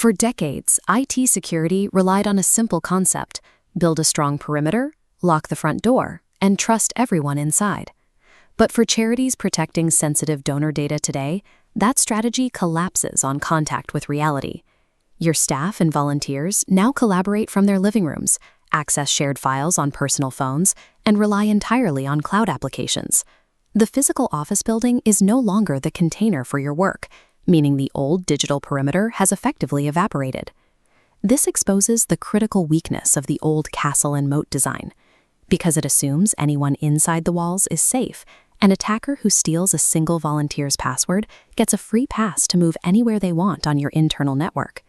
For decades, IT security relied on a simple concept: build a strong perimeter, lock the front door, and trust everyone inside. But for charities protecting sensitive donor data today, that strategy collapses on contact with reality. Your staff and volunteers now collaborate from their living rooms, access shared files on personal phones, and rely entirely on cloud applications. The physical office building is no longer the container for your work, meaning the old digital perimeter has effectively evaporated. This exposes the critical weakness of the old castle and moat design. Because it assumes anyone inside the walls is safe, an attacker who steals a single volunteer's password gets a free pass to move anywhere they want on your internal network.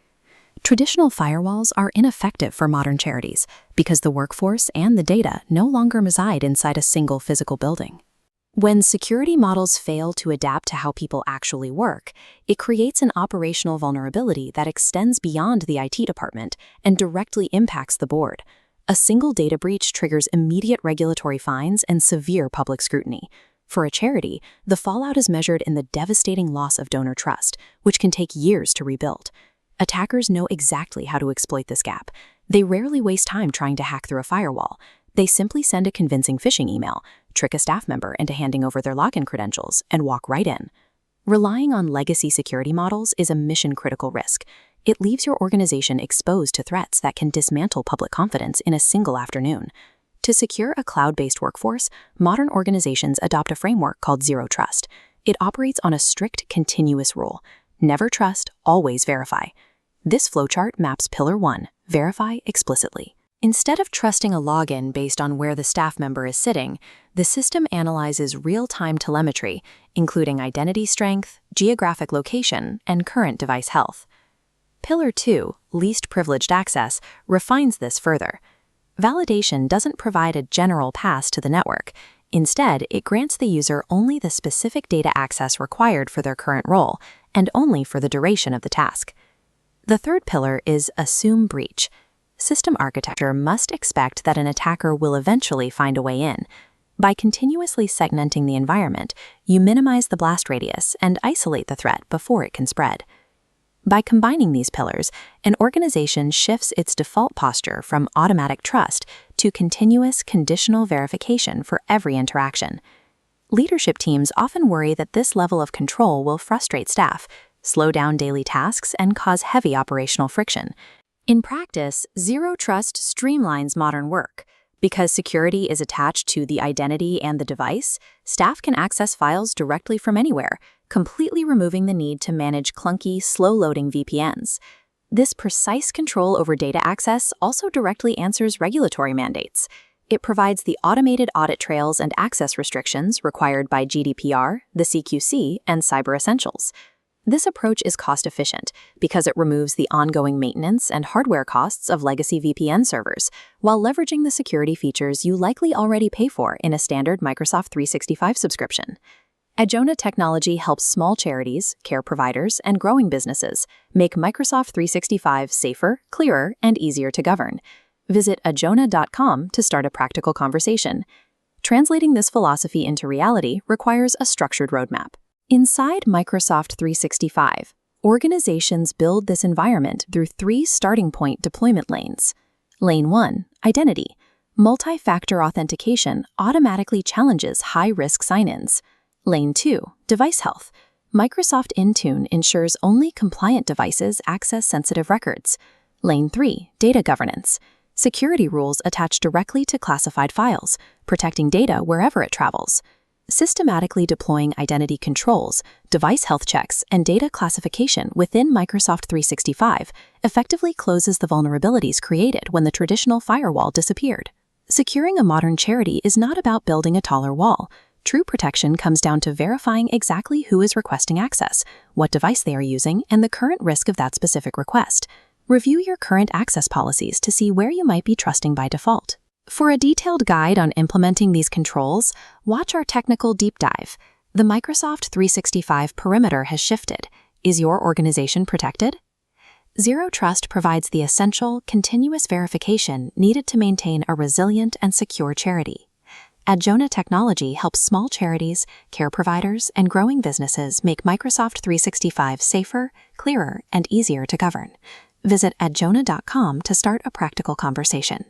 Traditional firewalls are ineffective for modern charities because the workforce and the data no longer reside inside a single physical building. When security models fail to adapt to how people actually work, it creates an operational vulnerability that extends beyond the IT department and directly impacts the board. A single data breach triggers immediate regulatory fines and severe public scrutiny. For a charity, the fallout is measured in the devastating loss of donor trust, which can take years to rebuild. Attackers know exactly how to exploit this gap. They rarely waste time trying to hack through a firewall. They simply send a convincing phishing email, trick a staff member into handing over their login credentials, and walk right in. Relying on legacy security models is a mission-critical risk. It leaves your organization exposed to threats that can dismantle public confidence in a single afternoon. To secure a cloud-based workforce, modern organizations adopt a framework called Zero Trust. It operates on a strict, continuous rule: never trust, always verify. This flowchart maps Pillar 1, verify explicitly. Instead of trusting a login based on where the staff member is sitting, the system analyzes real-time telemetry, including identity strength, geographic location, and current device health. Pillar 2, least privileged access, refines this further. Validation doesn't provide a general pass to the network. Instead, it grants the user only the specific data access required for their current role, and only for the duration of the task. The third pillar is assume breach. System architecture must expect that an attacker will eventually find a way in. By continuously segmenting the environment, you minimize the blast radius and isolate the threat before it can spread. By combining these pillars, an organization shifts its default posture from automatic trust to continuous conditional verification for every interaction. Leadership teams often worry that this level of control will frustrate staff, slow down daily tasks, and cause heavy operational friction. In practice, Zero Trust streamlines modern work. Because security is attached to the identity and the device, staff can access files directly from anywhere, completely removing the need to manage clunky, slow-loading VPNs. This precise control over data access also directly answers regulatory mandates. It provides the automated audit trails and access restrictions required by GDPR, the CQC, and Cyber Essentials. This approach is cost-efficient because it removes the ongoing maintenance and hardware costs of legacy VPN servers, while leveraging the security features you likely already pay for in a standard Microsoft 365 subscription. Adjona technology helps small charities, care providers, and growing businesses make Microsoft 365 safer, clearer, and easier to govern. Visit adjona.com to start a practical conversation. Translating this philosophy into reality requires a structured roadmap. Inside Microsoft 365, organizations build this environment through 3 starting point deployment lanes. Lane 1, Identity. Multi-factor authentication automatically challenges high-risk sign-ins. Lane 2, Device Health. Microsoft Intune ensures only compliant devices access sensitive records. Lane 3, Data Governance. Security rules attach directly to classified files, protecting data wherever it travels. Systematically deploying identity controls, device health checks, and data classification within Microsoft 365 effectively closes the vulnerabilities created when the traditional firewall disappeared. Securing a modern charity is not about building a taller wall. True protection comes down to verifying exactly who is requesting access, what device they are using, and the current risk of that specific request. Review your current access policies to see where you might be trusting by default. For a detailed guide on implementing these controls, watch our technical deep dive. The Microsoft 365 perimeter has shifted. Is your organization protected? Zero Trust provides the essential, continuous verification needed to maintain a resilient and secure charity. Adjona technology helps small charities, care providers, and growing businesses make Microsoft 365 safer, clearer, and easier to govern. Visit adjona.com to start a practical conversation.